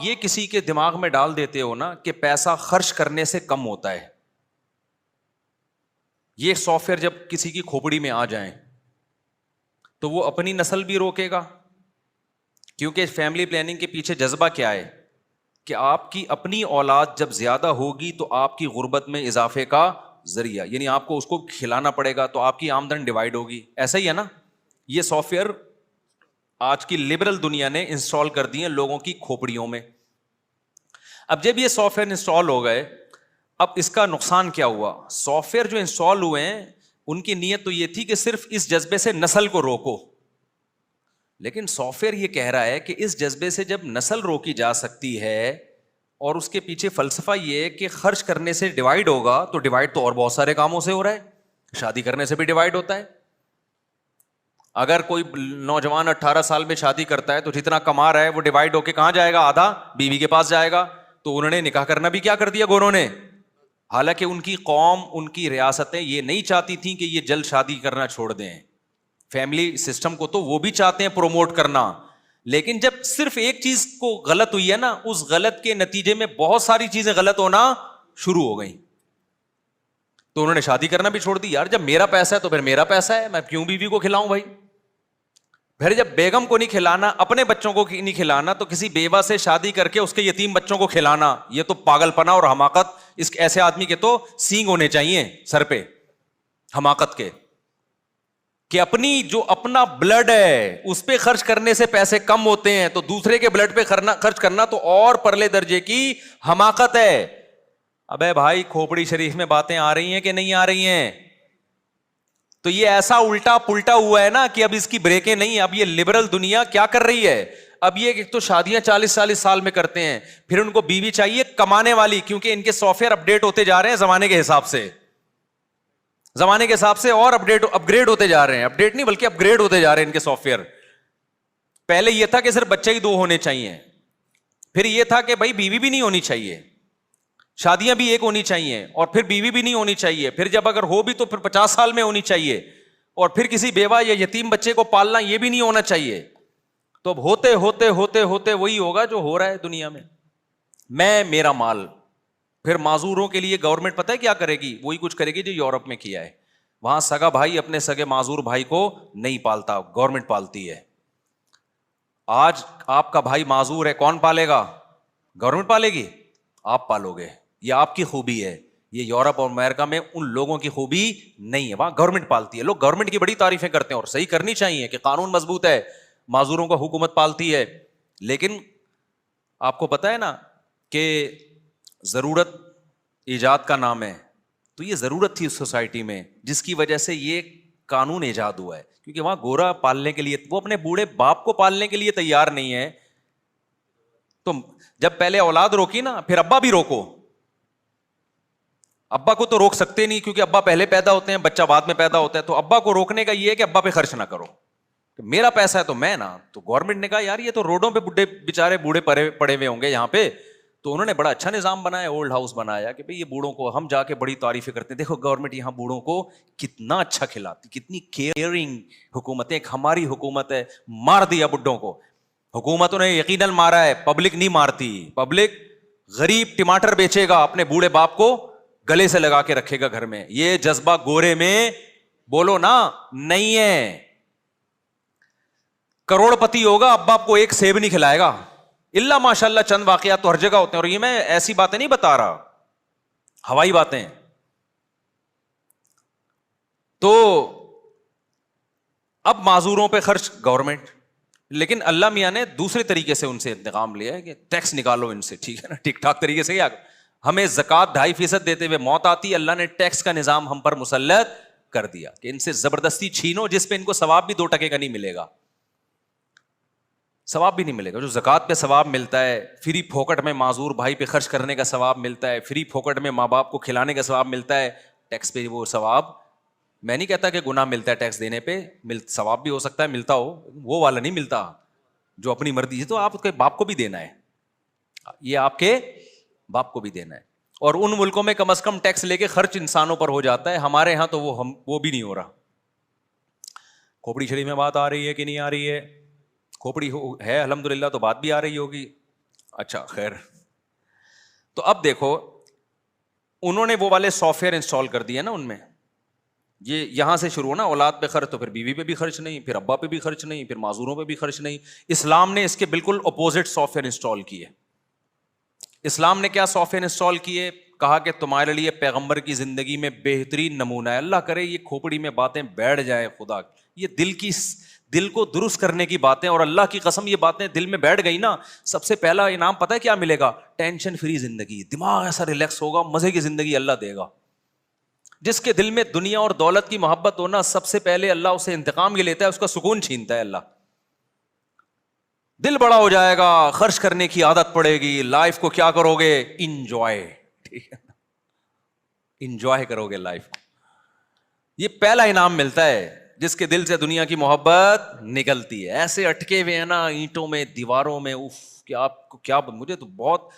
یہ کسی کے دماغ میں ڈال دیتے ہو نا کہ پیسہ خرچ کرنے سے کم ہوتا ہے، یہ سافٹ ویئر جب کسی کی کھوپڑی میں آ جائیں تو وہ اپنی نسل بھی روکے گا، کیونکہ فیملی پلاننگ کے پیچھے جذبہ کیا ہے کہ آپ کی اپنی اولاد جب زیادہ ہوگی تو آپ کی غربت میں اضافے کا ذریعہ، یعنی آپ کو اس کو کھلانا پڑے گا تو آپ کی آمدن ڈیوائڈ ہوگی. ایسا ہی ہے نا. یہ سافٹ ویئر آج کی لبرل دنیا نے انسٹال کر دی ہیں لوگوں کی کھوپڑیوں میں. اب جب یہ سافٹ ویئر انسٹال ہو گئے، اب اس کا نقصان کیا ہوا؟ سافٹ ویئر جو انسٹال ہوئے ہیں ان کی نیت تو یہ تھی کہ صرف اس جذبے سے نسل کو روکو، لیکن سافٹ ویئر یہ کہہ رہا ہے کہ اس جذبے سے جب نسل روکی جا سکتی ہے، اور اس کے پیچھے فلسفہ یہ ہے کہ خرچ کرنے سے ڈیوائڈ ہوگا، تو ڈیوائڈ تو اور بہت سارے کاموں سے ہو رہا ہے، شادی کرنے سے بھی ڈیوائڈ ہوتا ہے. اگر کوئی نوجوان 18 سال میں شادی کرتا ہے تو جتنا کما رہا ہے وہ ڈیوائڈ ہو کے کہاں جائے گا؟ آدھا بیوی کے پاس جائے گا. تو انہوں نے نکاح کرنا بھی کیا کر دیا گوروں نے، حالانکہ ان کی قوم، ان کی ریاستیں یہ نہیں چاہتی تھیں کہ یہ جلد شادی کرنا چھوڑ دیں. فیملی سسٹم کو تو وہ بھی چاہتے ہیں پروموٹ کرنا، لیکن جب صرف ایک چیز کو غلط ہوئی ہے نا، اس غلط کے نتیجے میں بہت ساری چیزیں غلط ہونا شروع ہو گئیں. تو انہوں نے شادی کرنا بھی چھوڑ دی. یار جب میرا پیسہ ہے تو پھر میرا پیسہ ہے، میں کیوں بیوی کو کھلاؤں بھائی؟ پھر جب بیگم کو نہیں کھلانا، اپنے بچوں کو نہیں کھلانا، تو کسی بیوہ سے شادی کر کے اس کے یتیم بچوں کو کھلانا، یہ تو پاگل پنا اور حماقت. اس ایسے آدمی کے تو سینگ ہونے چاہیے سر پہ، حماقت کے، کہ اپنی جو اپنا بلڈ ہے اس پہ خرچ کرنے سے پیسے کم ہوتے ہیں، تو دوسرے کے بلڈ پہ خرچ کرنا تو اور پرلے درجے کی حماقت ہے. ابے بھائی کھوپڑی شریف میں باتیں آ رہی ہیں کہ نہیں آ رہی ہیں؟ تو یہ ایسا الٹا پلٹا ہوا ہے نا کہ اب اس کی بریکیں نہیں. اب یہ لبرل دنیا کیا کر رہی ہے؟ اب یہ ایک تو شادیاں 40-40 سال میں کرتے ہیں، پھر ان کو بیوی چاہیے کمانے والی، کیونکہ ان کے سافٹ ویئر اپڈیٹ ہوتے جا رہے ہیں زمانے کے حساب سے، زمانے کے حساب سے، اور اپ گریڈ ہوتے جا رہے ہیں. اپڈیٹ نہیں بلکہ اپ گریڈ ہوتے جا رہے ہیں ان کے سافٹ ویئر. پہلے یہ تھا کہ صرف بچے ہی 2 ہونے چاہیے، پھر یہ تھا کہ بھائی بیوی بھی نہیں ہونی چاہیے، شادیاں بھی ایک ہونی چاہیے، اور پھر بیوی بھی نہیں ہونی چاہیے، پھر جب اگر ہو بھی تو پھر 50 سال میں ہونی چاہیے، اور پھر کسی بیوہ یا یتیم بچے کو پالنا یہ بھی نہیں ہونا چاہیے. تو اب ہوتے ہوتے ہوتے ہوتے وہی ہوگا جو ہو رہا ہے دنیا میں، میں میرا مال. پھر معذوروں کے لیے گورنمنٹ پتہ ہے کیا کرے گی؟ وہی کچھ کرے گی جو یورپ میں کیا ہے. وہاں سگا بھائی اپنے سگے معذور بھائی کو نہیں پالتا، گورنمنٹ پالتی ہے. آج آپ کا بھائی معذور ہے، کون پالے گا؟ گورنمنٹ پالے گی؟ آپ پالو گے. یہ آپ کی خوبی ہے. یہ یورپ اور امریکہ میں ان لوگوں کی خوبی نہیں ہے، وہاں گورنمنٹ پالتی ہے. لوگ گورنمنٹ کی بڑی تعریفیں کرتے ہیں، اور صحیح کرنی چاہیے کہ قانون مضبوط ہے، معذوروں کو حکومت پالتی ہے. لیکن آپ کو پتہ ہے نا کہ ضرورت ایجاد کا نام ہے. تو یہ ضرورت تھی اس سوسائٹی میں جس کی وجہ سے یہ قانون ایجاد ہوا ہے، کیونکہ وہاں گورا پالنے کے لیے، وہ اپنے بوڑھے باپ کو پالنے کے لیے تیار نہیں ہے. تو جب پہلے اولاد روکی نا، پھر ابا بھی روکو. ابا کو تو روک سکتے نہیں کیونکہ ابا پہلے پیدا ہوتے ہیں، بچہ بعد میں پیدا ہوتا ہے. تو ابا کو روکنے کا یہ ہے کہ ابا پہ خرچ نہ کرو، میرا پیسہ ہے تو میں نا. تو گورنمنٹ نے کہا یار یہ تو روڈوں پہ بڈھے بےچارے بوڑھے پڑے ہوئے ہوں گے یہاں پہ. تو انہوں نے بڑا اچھا نظام بنایا، اولڈ ہاؤس بنایا کہ بھئی یہ بوڑھوں کو، ہم جا کے بڑی تعریفیں کرتے ہیں، دیکھو گورنمنٹ یہاں بوڑھوں کو کتنا اچھا کھلاتی، کتنی کیئرنگ حکومت ہے. ایک ہماری حکومت ہے، مار دیا بڈھوں کو. حکومتوں نے یقیناً مارا ہے، پبلک نہیں مارتی. پبلک غریب ٹماٹر بیچے گا، اپنے بوڑھے باپ کو گلے سے لگا کے رکھے گا گھر میں. یہ جذبہ گورے میں بولو نا نہیں ہے. کروڑ پتی ہوگا، اب باپ کو ایک سیب نہیں کھلائے گا، اللہ ماشاء اللہ چند واقعات تو ہر جگہ ہوتے ہیں. اور یہ میں ایسی باتیں نہیں بتا رہا، ہوائی باتیں. تو اب معذوروں پہ خرچ گورنمنٹ، لیکن اللہ میاں نے دوسرے طریقے سے ان سے انتقام لیا ہے کہ ٹیکس نکالو ان سے، ٹھیک ہے نا، ٹھیک ٹھاک طریقے سے. ہمیں زکوٰۃ 2.5% دیتے ہوئے موت آتی، اللہ نے ٹیکس کا نظام ہم پر مسلط کر دیا کہ ان سے زبردستی چھینو، جس پہ ان کو ثواب بھی 2 ٹکے کا نہیں ملے گا، ثواب بھی نہیں ملے گا. جو زکوٰۃ پہ ثواب ملتا ہے، فری پھوکٹ میں معذور بھائی پہ خرچ کرنے کا ثواب ملتا ہے، فری پھوکٹ میں ماں باپ کو کھلانے کا ثواب ملتا ہے، ٹیکس پہ وہ ثواب، میں نہیں کہتا کہ گناہ ملتا ہے ٹیکس دینے پہ، ثواب بھی ہو سکتا ہے ملتا ہو، وہ والا نہیں ملتا جو اپنی مرضی سے. تو آپ کے باپ کو بھی دینا ہے، یہ آپ کے باپ کو بھی دینا ہے. اور ان ملکوں میں کم از کم ٹیکس لے کے خرچ انسانوں پر ہو جاتا ہے، ہمارے ہاں تو وہ بھی نہیں ہو رہا. کھوپڑی شریف میں بات آ رہی ہے کہ نہیں آ رہی ہے؟ کھوپڑی ہے الحمدللہ، تو بات بھی آ رہی ہوگی. اچھا خیر. تو اب دیکھو انہوں نے وہ والے سافٹ ویئر انسٹال کر دیے نا ان میں, یہ یہاں سے شروع نا, اولاد پہ خرچ تو پھر بیوی پہ بھی خرچ نہیں, پھر ابا پہ بھی خرچ نہیں, پھر معذوروں پہ بھی خرچ نہیں. اسلام نے اس کے بالکل اپوزٹ سافٹ ویئر انسٹال کیے. اسلام نے کیا سافٹ ویئر انسٹال کیے؟ کہا کہ تمہارے لیے پیغمبر کی زندگی میں بہترین نمونہ ہے. اللہ کرے یہ کھوپڑی میں باتیں بیٹھ جائیں خدا, یہ دل کو درست کرنے کی باتیں, اور اللہ کی قسم یہ باتیں دل میں بیٹھ گئی نا, سب سے پہلا انعام پتہ ہے کیا ملے گا؟ ٹینشن فری زندگی, دماغ ایسا ریلیکس ہوگا, مزے کی زندگی اللہ دے گا. جس کے دل میں دنیا اور دولت کی محبت ہونا, سب سے پہلے اللہ اسے انتقام یہ لیتا ہے, اس کا سکون چھینتا ہے اللہ. دل بڑا ہو جائے گا, خرچ کرنے کی عادت پڑے گی, لائف کو کیا کرو گے؟ انجوائے. ٹھیک ہے, انجوائے کرو گے لائف کو. یہ پہلا انعام ملتا ہے جس کے دل سے دنیا کی محبت نکلتی ہے. ایسے اٹکے ہوئے ہیں نا اینٹوں میں, دیواروں میں, اف کہ آپ کو کیا, مجھے تو بہت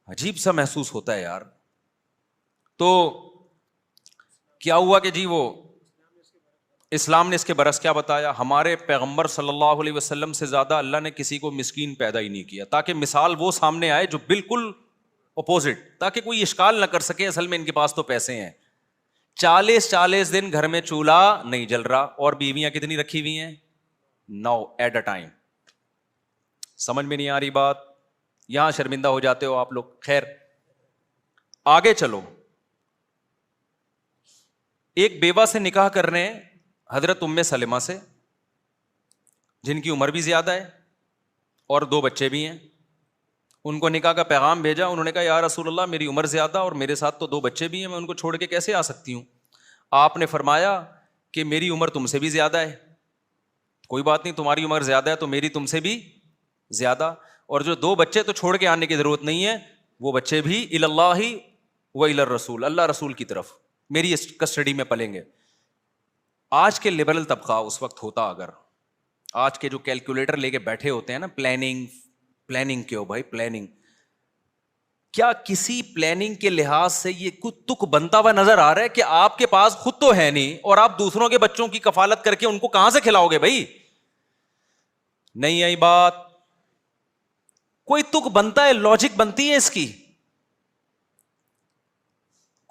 عجیب سا محسوس ہوتا ہے یار. تو کیا ہوا کہ جی وہ اسلام نے اس کے برعکس کیا بتایا؟ ہمارے پیغمبر صلی اللہ علیہ وسلم سے زیادہ اللہ نے کسی کو مسکین پیدا ہی نہیں کیا, تاکہ مثال وہ سامنے آئے جو بالکل اپوزٹ, تاکہ کوئی اشکال نہ کر سکے اصل میں ان کے پاس تو پیسے ہیں. 40 دن گھر میں چولہا نہیں جل رہا, اور بیویاں کتنی رکھی ہوئی ہیں؟ 9 ایٹ اے ٹائم. سمجھ میں نہیں آ رہی بات؟ یہاں شرمندہ ہو جاتے ہو آپ لوگ. خیر آگے چلو. ایک بیوہ سے نکاح کر رہے ہیں حضرت ام سلمہ سے, جن کی عمر بھی زیادہ ہے اور 2 بچے بھی ہیں. ان کو نکاح کا پیغام بھیجا, انہوں نے کہا یا رسول اللہ میری عمر زیادہ اور میرے ساتھ تو 2 بچے بھی ہیں, میں ان کو چھوڑ کے کیسے آ سکتی ہوں؟ آپ نے فرمایا کہ میری عمر تم سے بھی زیادہ ہے, کوئی بات نہیں, تمہاری عمر زیادہ ہے تو میری تم سے بھی زیادہ, اور جو 2 بچے تو چھوڑ کے آنے کی ضرورت نہیں ہے, وہ بچے بھی الی اللہ و الی الرسول, اللہ رسول کی طرف میری کسٹڈی میں پلیں گے. آج کے لبرل طبقہ اس وقت ہوتا, اگر آج کے جو کیلکولیٹر لے کے بیٹھے ہوتے ہیں نا, پلاننگ کیوں بھائی, پلاننگ کیا کسی پلاننگ کے لحاظ سے یہ کچھ تک بنتا ہوا نظر آ رہا ہے کہ آپ کے پاس خود تو ہے نہیں, اور آپ دوسروں کے بچوں کی کفالت کر کے ان کو کہاں سے کھلاؤ گے بھائی؟ نہیں آئی بات؟ کوئی تک بنتا ہے, لاجک بنتی ہے اس کی؟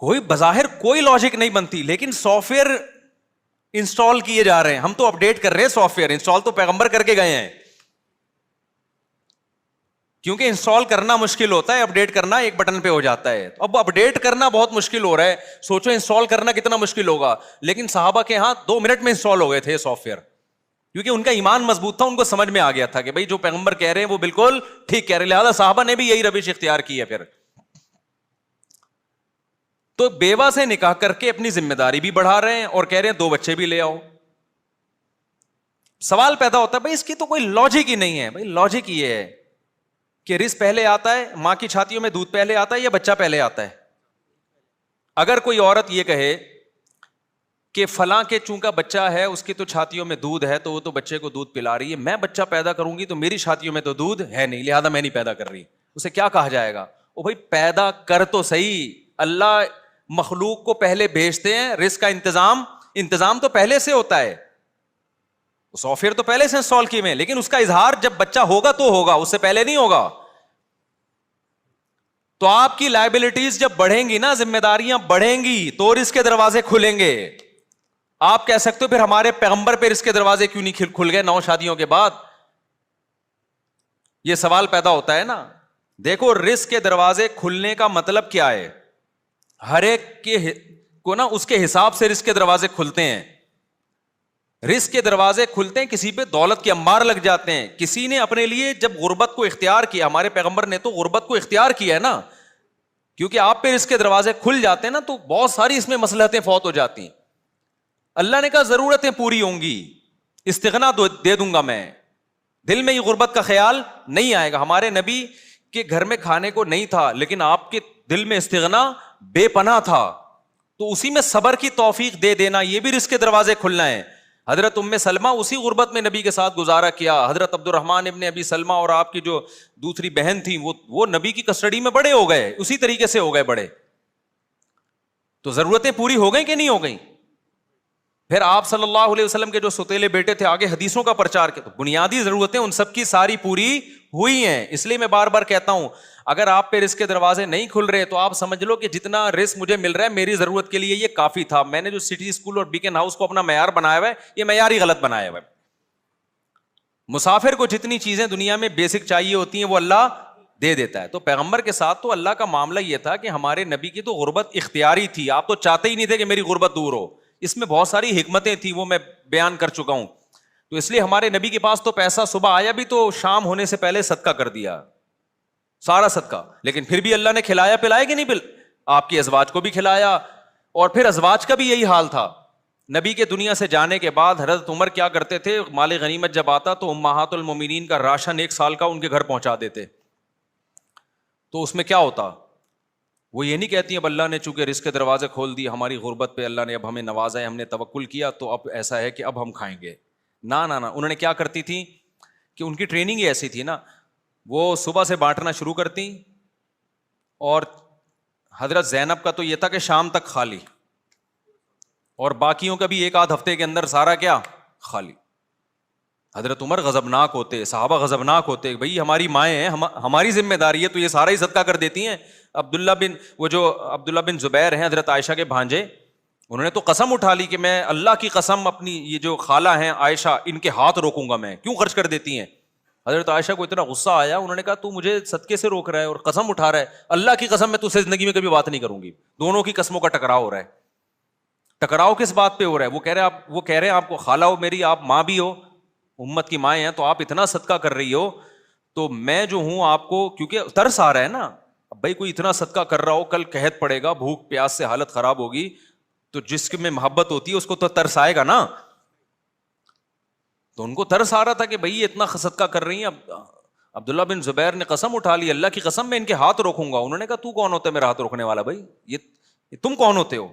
کوئی بظاہر کوئی لاجک نہیں بنتی, لیکن سافٹ ویئر انسٹال کیے جا رہے ہیں. ہم تو اپڈیٹ کر رہے ہیں سافٹ ویئر, انسٹال تو پیغمبر کر کے گئے ہیں. کیونکہ انسٹال کرنا مشکل ہوتا ہے, اپڈیٹ کرنا ایک بٹن پہ ہو جاتا ہے. اب اپڈیٹ کرنا بہت مشکل ہو رہا ہے, سوچو انسٹال کرنا کتنا مشکل ہوگا. لیکن صحابہ کے ہاں 2 منٹ میں انسٹال ہو گئے تھے سافٹ ویئر, کیونکہ ان کا ایمان مضبوط تھا, ان کو سمجھ میں آ گیا تھا کہ بھائی جو پیغمبر کہہ رہے ہیں وہ بالکل ٹھیک کہہ رہے ہیں, لہٰذا صحابہ نے بھی یہی روش اختیار کی ہے. پھر تو بیوہ سے نکاح کر کے اپنی ذمہ داری بھی بڑھا رہے ہیں اور کہہ رہے ہیں 2 بچے بھی لے آؤ. سوال پیدا ہوتا ہے بھائی اس کی تو کوئی لاجک ہی نہیں ہے. بھائی لاجک یہ ہے کہ رزق پہلے آتا ہے, ماں کی چھاتیوں میں دودھ پہلے آتا ہے یا بچہ پہلے آتا ہے؟ اگر کوئی عورت یہ کہے کہ فلاں کے چونکہ بچہ ہے اس کی تو چھاتیوں میں دودھ ہے تو وہ تو بچے کو دودھ پلا رہی ہے, میں بچہ پیدا کروں گی تو میری چھاتیوں میں تو دودھ ہے نہیں, لہذا میں نہیں پیدا کر رہی, اسے کیا کہا جائے گا؟ او بھائی پیدا کر تو صحیح. اللہ مخلوق کو پہلے بھیجتے ہیں, رزق کا انتظام تو پہلے سے ہوتا ہے, سافٹ ویئر تو پہلے سے انسٹال کیے ہوئے, لیکن اس کا اظہار جب بچہ ہوگا تو ہوگا, اس سے پہلے نہیں ہوگا. تو آپ کی لائبلٹیز جب بڑھیں گی نا, ذمہ داریاں بڑھیں گی تو رزق کے دروازے کھلیں گے. آپ کہہ سکتے ہو پھر ہمارے پیغمبر پہ رزق کے دروازے کیوں نہیں کھل گئے 9 شادیوں کے بعد؟ یہ سوال پیدا ہوتا ہے نا. دیکھو رزق کے دروازے کھلنے کا مطلب کیا ہے؟ ہر ایک کو نا اس کے حساب سے رزق کے دروازے کھلتے ہیں. رزق کے دروازے کھلتے ہیں, کسی پہ دولت کے انبار لگ جاتے ہیں, کسی نے اپنے لیے جب غربت کو اختیار کیا, ہمارے پیغمبر نے تو غربت کو اختیار کیا ہے نا, کیونکہ آپ پہ رزق کے دروازے کھل جاتے ہیں نا تو بہت ساری اس میں مصلحتیں فوت ہو جاتی ہیں. اللہ نے کہا ضرورتیں پوری ہوں گی, استغنا دے دوں گا میں, دل میں یہ غربت کا خیال نہیں آئے گا. ہمارے نبی کے گھر میں کھانے کو نہیں تھا, لیکن آپ کے دل میں استغنا بے پناہ تھا, تو اسی میں صبر کی توفیق دے دینا, یہ بھی رزق کے دروازے کھلنا ہے. حضرت ام سلمہ اسی غربت میں نبی کے ساتھ گزارا کیا. حضرت عبد الرحمن ابن ابی سلمہ اور آپ کی جو دوسری بہن تھی وہ نبی کی کسٹڈی میں بڑے ہو گئے, اسی طریقے سے ہو گئے بڑے. تو ضرورتیں پوری ہو گئیں کہ نہیں ہو گئیں؟ پھر آپ صلی اللہ علیہ وسلم کے جو ستیلے بیٹے تھے آگے حدیثوں کا پرچار کیا، تو بنیادی ضرورتیں ان سب کی ساری پوری ہوئی ہیں. اس لیے میں بار بار کہتا ہوں اگر آپ پہ رزق کے دروازے نہیں کھل رہے تو آپ سمجھ لو کہ جتنا رزق مجھے مل رہا ہے میری ضرورت کے لیے یہ کافی تھا. میں نے جو سٹی اسکول اور بیکن ہاؤس کو اپنا معیار بنایا ہوا ہے یہ معیار ہی غلط بنایا ہوا ہے. مسافر کو جتنی چیزیں دنیا میں بیسک چاہیے ہوتی ہیں وہ اللہ دے دیتا ہے. تو پیغمبر کے ساتھ تو اللہ کا معاملہ یہ تھا کہ ہمارے نبی کی تو غربت اختیاری تھی, آپ تو چاہتے ہی نہیں تھے کہ میری غربت دور ہو. اس میں بہت ساری حکمتیں تھیں وہ میں بیان کر چکا ہوں. تو اس لیے ہمارے نبی کے پاس تو پیسہ صبح آیا بھی تو شام ہونے سے پہلے صدقہ کر دیا, سارا صدقہ. لیکن پھر بھی اللہ نے کھلایا پلایا کہ نہیں, آپ کی ازواج کو بھی کھلایا. اور پھر ازواج کا بھی یہی حال تھا. نبی کے دنیا سے جانے کے بعد حضرت عمر کیا کرتے تھے, مال غنیمت جب آتا تو امہات المومنین کا راشن 1 سال کا ان کے گھر پہنچا دیتے. تو اس میں کیا ہوتا, وہ یہ نہیں کہتی اب اللہ نے چونکہ رزق کے دروازے کھول دیے ہماری غربت پہ اللہ نے اب ہمیں نوازا ہے, ہم نے توکل کیا تو اب ایسا ہے کہ اب ہم کھائیں گے. نہ نہ نہ, انہوں نے کیا کرتی تھی کہ ان کی ٹریننگ ہی ایسی تھی نا, وہ صبح سے بانٹنا شروع کرتی اور حضرت زینب کا تو یہ تھا کہ شام تک خالی, اور باقیوں کا بھی 1 آدھ ہفتے کے اندر سارا کیا خالی. حضرت عمر غضبناک ہوتے, صحابہ غضبناک ہوتے, بھئی ہماری مائیں ہیں, ہماری ذمہ داری ہے, تو یہ سارا ہی صدقہ کر دیتی ہیں. عبداللہ بن زبیر ہیں حضرت عائشہ کے بھانجے, انہوں نے تو قسم اٹھا لی کہ میں اللہ کی قسم اپنی یہ جو خالہ ہیں عائشہ ان کے ہاتھ روکوں گا, میں کیوں خرچ کر دیتی ہیں. حضرت عائشہ کو اتنا غصہ آیا, انہوں نے کہا تو مجھے صدقے سے روک رہا ہے اور قسم اٹھا رہا ہے, اللہ کی قسم میں تجھ سے زندگی میں کبھی بات نہیں کروں گی. دونوں کی قسموں کا ٹکراؤ ہو رہا ہے. ٹکراؤ کس بات پہ ہو رہا ہے, وہ کہہ رہے ہیں آپ کو خالہ ہو میری, آپ ماں بھی ہو, امت کی مائیں ہیں, تو آپ اتنا صدقہ کر رہی ہو تو میں جو ہوں آپ کو, کیونکہ ترس آ رہا ہے نا, بھائی کوئی اتنا صدقہ کر رہا ہو کل قحط پڑے گا, بھوک پیاس سے حالت خراب ہوگی, تو جس میں محبت ہوتی ہے اس کو تو ترس آئے گا نا. تو ان کو ترس آ رہا تھا کہ بھائی اتنا صدقہ کر رہی ہیں. عبداللہ بن زبیر نے قسم اٹھا لی, اللہ کی قسم میں ان کے ہاتھ روکوں گا. انہوں نے کہا تو کون ہوتا ہے میرا ہاتھ روکنے والا, بھائی یہ تم کون ہوتے ہو,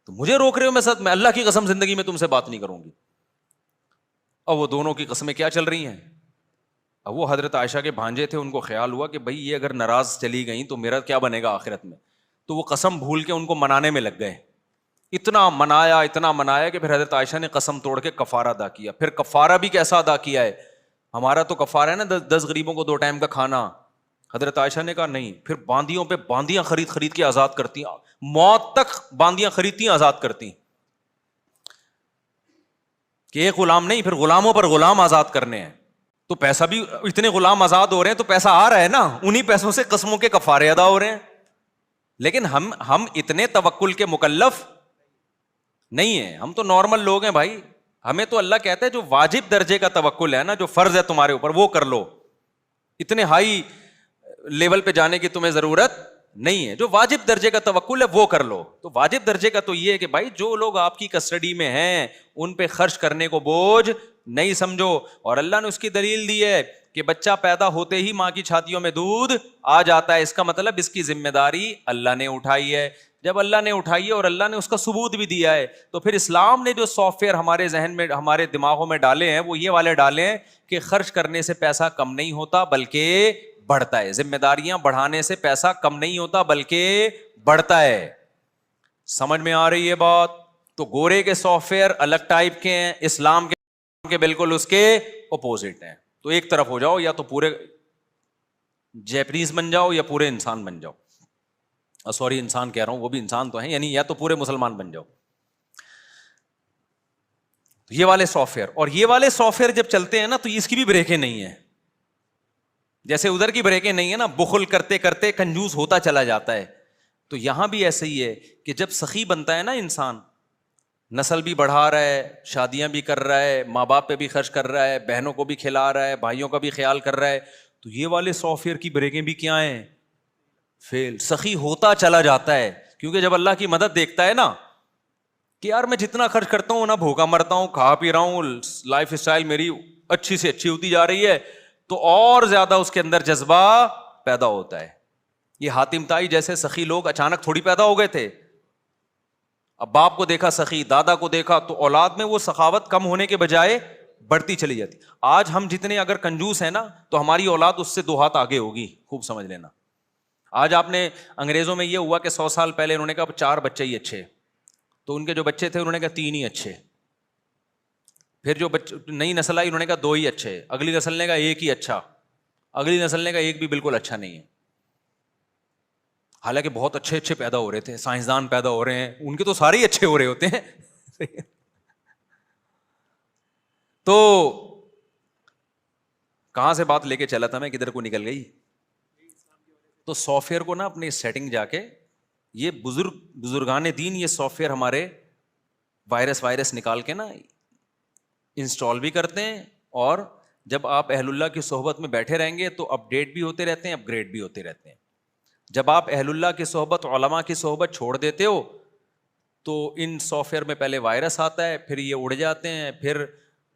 تو مجھے روک رہے ہو, میں اللہ کی قسم زندگی میں تم سے بات نہیں کروں گی. اب وہ دونوں کی قسمیں کیا چل رہی ہیں. اب وہ حضرت عائشہ کے بھانجے تھے, ان کو خیال ہوا کہ بھائی یہ اگر ناراض چلی گئیں تو میرا کیا بنے گا آخرت میں. تو وہ قسم بھول کے ان کو منانے میں لگ گئے. اتنا منایا کہ پھر حضرت عائشہ نے قسم توڑ کے کفارہ ادا کیا. پھر کفارہ بھی کیسا ادا کیا ہے, ہمارا تو کفارہ ہے نا 10 غریبوں کو 2 ٹائم کا کھانا. حضرت عائشہ نے کہا نہیں, پھر باندیوں پہ باندیاں خرید کے آزاد کرتی, موت تک باندیاں خریدتی آزاد کرتی, کہ ایک غلام نہیں, پھر غلاموں پر غلام آزاد کرنے ہیں. تو پیسہ بھی اتنے غلام آزاد ہو رہے ہیں تو پیسہ آ رہا ہے نا, انہی پیسوں سے قسموں کے کفارے ادا ہو رہے ہیں. لیکن ہم اتنے توکل کے مکلف نہیں ہیں, ہم تو نارمل لوگ ہیں بھائی. ہمیں تو اللہ کہتا ہے جو واجب درجے کا توکل ہے نا, جو فرض ہے تمہارے اوپر وہ کر لو, اتنے ہائی لیول پہ جانے کی تمہیں ضرورت نہیں ہے, جو واجب درجے کا توکل ہے وہ کر لو. تو واجب درجے کا تو یہ ہے کہ بھائی جو لوگ آپ کی کسٹڈی میں ہیں ان پہ خرچ کرنے کو بوجھ نہیں سمجھو. اور اللہ نے اس کی دلیل دی ہے کہ بچہ پیدا ہوتے ہی ماں کی چھاتیوں میں دودھ آ جاتا ہے, اس کا مطلب اس کی ذمہ داری اللہ نے اٹھائی ہے. جب اللہ نے اٹھائی ہے اور اللہ نے اس کا ثبوت بھی دیا ہے, تو پھر اسلام نے جو سافٹ ویئر ہمارے ذہن میں ہمارے دماغوں میں ڈالے ہیں وہ یہ والے ڈالے ہیں کہ خرچ کرنے سے پیسہ کم نہیں ہوتا بلکہ بڑھتا ہے, ذمہ داریاں بڑھانے سے پیسہ کم نہیں ہوتا بلکہ بڑھتا ہے. سمجھ میں آ رہی ہے بات. تو گورے کے سافٹ ویئر الگ ٹائپ کے ہیں, اسلام کے بالکل اس کے اپوزٹ ہیں. تو ایک طرف ہو جاؤ, یا تو پورے جیپنیز بن جاؤ یا پورے انسان بن جاؤ. سوری انسان کہہ رہا ہوں, وہ بھی انسان تو ہیں, یعنی یا تو پورے مسلمان بن جاؤ. یہ والے سافٹ ویئر, اور یہ والے سافٹ ویئر جب چلتے ہیں نا تو اس کی بھی بریکیں نہیں ہیں, جیسے ادھر کی بریکیں نہیں ہے نا, بخل کرتے کرتے کنجوس ہوتا چلا جاتا ہے. تو یہاں بھی ایسے ہی ہے کہ جب سخی بنتا ہے نا انسان, نسل بھی بڑھا رہا ہے, شادیاں بھی کر رہا ہے, ماں باپ پہ بھی خرچ کر رہا ہے, بہنوں کو بھی کھلا رہا ہے, بھائیوں کا بھی خیال کر رہا ہے, تو یہ والے سافٹ ویئر کی بریکیں بھی کیا ہیں, فیل. سخی ہوتا چلا جاتا ہے, کیونکہ جب اللہ کی مدد دیکھتا ہے نا کہ یار میں جتنا خرچ کرتا ہوں نا, بھوکا مرتا ہوں, کھا پی رہا ہوں, لائف اسٹائل میری اچھی سے اچھی ہوتی جا رہی ہے, تو اور زیادہ اس کے اندر جذبہ پیدا ہوتا ہے. یہ حاتم طائی جیسے سخی لوگ اچانک تھوڑی پیدا ہو گئے تھے. اب باپ کو دیکھا سخی, دادا کو دیکھا, تو اولاد میں وہ سخاوت کم ہونے کے بجائے بڑھتی چلی جاتی. آج ہم جتنے اگر کنجوس ہیں نا تو ہماری اولاد اس سے 2 ہاتھ آگے ہوگی, خوب سمجھ لینا. آج آپ نے انگریزوں میں یہ ہوا کہ 100 سال پہلے انہوں نے کہا 4 بچے ہی اچھے, تو ان کے جو بچے تھے انہوں نے کہا 3 ہی اچھے. پھر جو نئی نسل آئی انہوں نے کہا 2 ہی اچھے, اگلی نسل نے کہا 1 ہی اچھا, اگلی نسل نے کہا 1 بھی بالکل اچھا نہیں ہے. حالانکہ بہت اچھے اچھے پیدا ہو رہے تھے, سائنسدان پیدا ہو رہے ہیں, ان کے تو سارے ہی اچھے ہو رہے ہوتے ہیں. تو کہاں سے بات لے کے چلا تھا میں, کدھر کو نکل گئی. تو سافٹ ویئر کو نا اپنی سیٹنگ جا کے, یہ بزرگان دین یہ سافٹ ویئر ہمارے وائرس نکال کے نا انسٹال بھی کرتے ہیں, اور جب آپ اہل اللہ کی صحبت میں بیٹھے رہیں گے تو اپ ڈیٹ بھی ہوتے رہتے ہیں, اپ گریڈ بھی ہوتے رہتے ہیں. جب آپ اہل اللہ کی صحبت, علماء کی صحبت چھوڑ دیتے ہو تو ان سافٹ ویئر میں پہلے وائرس آتا ہے, پھر یہ اڑ جاتے ہیں, پھر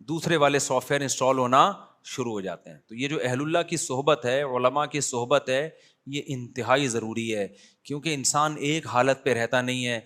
دوسرے والے سافٹ ویئر انسٹال ہونا شروع ہو جاتے ہیں. تو یہ جو اہل اللہ کی صحبت ہے, علماء کی صحبت ہے, یہ انتہائی ضروری ہے, کیونکہ انسان ایک حالت پہ رہتا نہیں ہے,